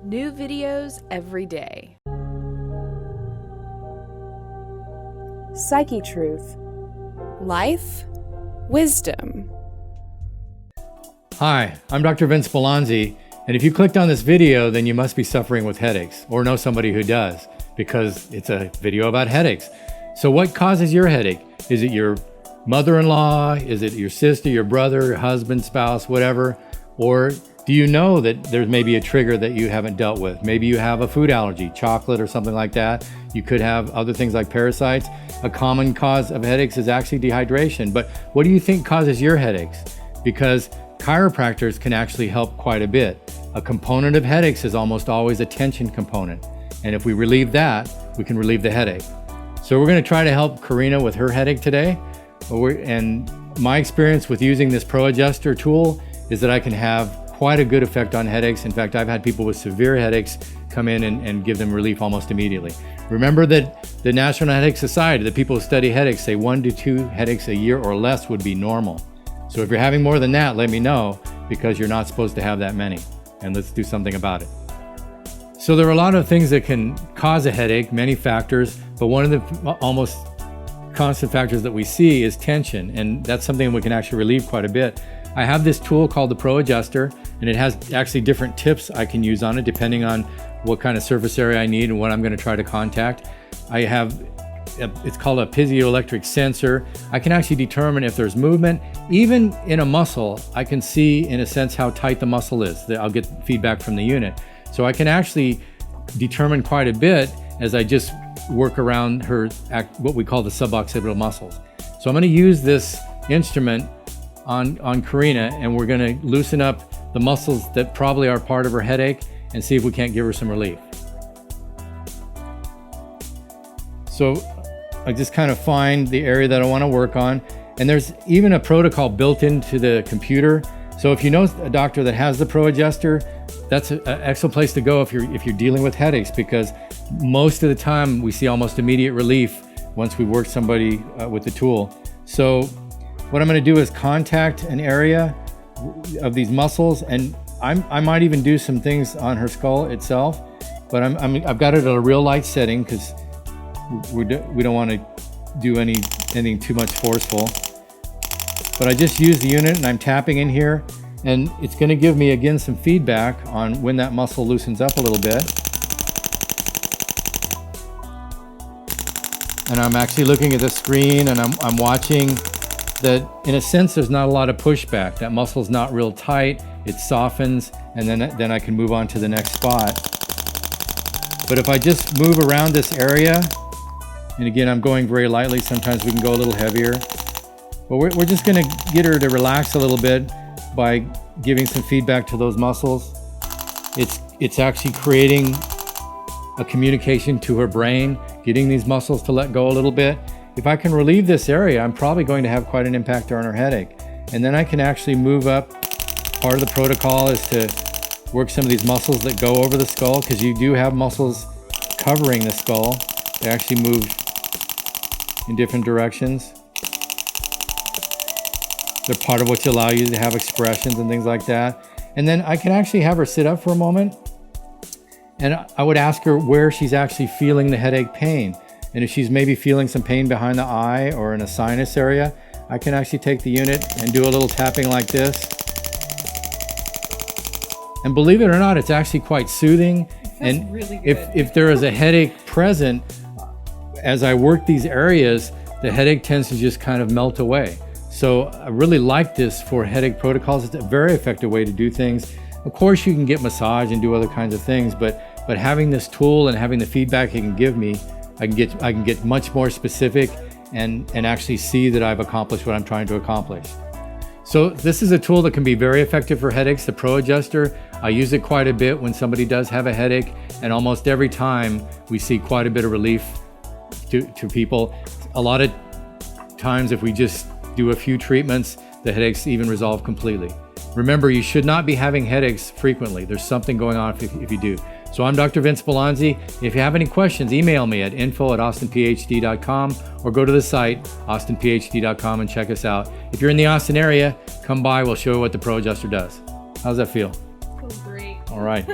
New videos every day. Psychetruth. Life, wisdom. Hi, I'm Dr. Vince Bellonzi, and if you clicked on this video, then you must be suffering with headaches or know somebody who does, because it's a video about headaches. So what causes your headache? Is it your mother-in-law? Is it your sister, your brother, your husband, spouse, whatever? Or do you know that there's maybe a trigger that you haven't dealt with? Maybe you have a food allergy, chocolate or something like that. You could have other things like parasites. A common cause of headaches is actually dehydration. But what do you think causes your headaches? Because chiropractors can actually help quite a bit. A component of headaches is almost always a tension component. And if we relieve that, we can relieve the headache. So we're going to try to help Karina with her headache today. And my experience with using this Pro Adjuster tool is that I can have quite a good effect on headaches. In fact, I've had people with severe headaches come in and give them relief almost immediately. Remember that the National Headache Society, the people who study headaches, say 1 to 2 headaches a year or less would be normal. So if you're having more than that, let me know, because you're not supposed to have that many. And let's do something about it. So there are a lot of things that can cause a headache, many factors, but one of the almost constant factors that we see is tension, and that's something we can actually relieve quite a bit. I have this tool called the Pro Adjuster, and it has actually different tips I can use on it depending on what kind of surface area I need and what I'm going to try to contact. I have it's called a piezoelectric sensor. I can actually determine if there's movement. Even in a muscle, I can see in a sense how tight the muscle is. I'll get feedback from the unit. So I can actually determine quite a bit as I just work around her, what we call the suboccipital muscles. So I'm going to use this instrument on Karina, and we're going to loosen up the muscles that probably are part of her headache and see if we can't give her some relief. So I just kind of find the area that I want to work on. And there's even a protocol built into the computer. So if you know a doctor that has the Pro Adjuster, that's an excellent place to go if you're dealing with headaches, because most of the time we see almost immediate relief once we work somebody with the tool. So what I'm going to do is contact an area of these muscles, and I might even do some things on her skull itself, but I've got it at a real light setting because we don't want to do anything too much forceful. But I just use the unit and I'm tapping in here, and it's going to give me again some feedback on when that muscle loosens up a little bit. And I'm actually looking at the screen, and I'm watching that in a sense there's not a lot of pushback. That muscle's not real tight, it softens, and then I can move on to the next spot. But if I just move around this area, and again I'm going very lightly, sometimes we can go a little heavier, but we're just going to get her to relax a little bit by giving some feedback to those muscles. It's actually creating a communication to her brain, getting these muscles to let go a little bit. If I can relieve this area, I'm probably going to have quite an impact on her headache. And then I can actually move up. Part of the protocol is to work some of these muscles that go over the skull, because you do have muscles covering the skull. They actually move in different directions. They're part of what allow you to have expressions and things like that. And then I can actually have her sit up for a moment, and I would ask her where she's actually feeling the headache pain. And if she's maybe feeling some pain behind the eye or in a sinus area, I can actually take the unit and do a little tapping like this. And believe it or not, it's actually quite soothing. And really good. if there is a headache present, as I work these areas, the headache tends to just kind of melt away. So I really like this for headache protocols. It's a very effective way to do things. Of course, you can get massage and do other kinds of things, but having this tool and having the feedback it can give me, I can get much more specific and actually see that I've accomplished what I'm trying to accomplish. So this is a tool that can be very effective for headaches, the Pro Adjuster. I use it quite a bit when somebody does have a headache, and almost every time we see quite a bit of relief to people. A lot of times if we just do a few treatments, the headaches even resolve completely. Remember, you should not be having headaches frequently. There's something going on if you do. So I'm Dr. Vince Bellonzi. If you have any questions, email me at info@austinphd.com or go to the site, austinphd.com, and check us out. If you're in the Austin area, come by. We'll show you what the Pro Adjuster does. How's that feel? Feels great. All right.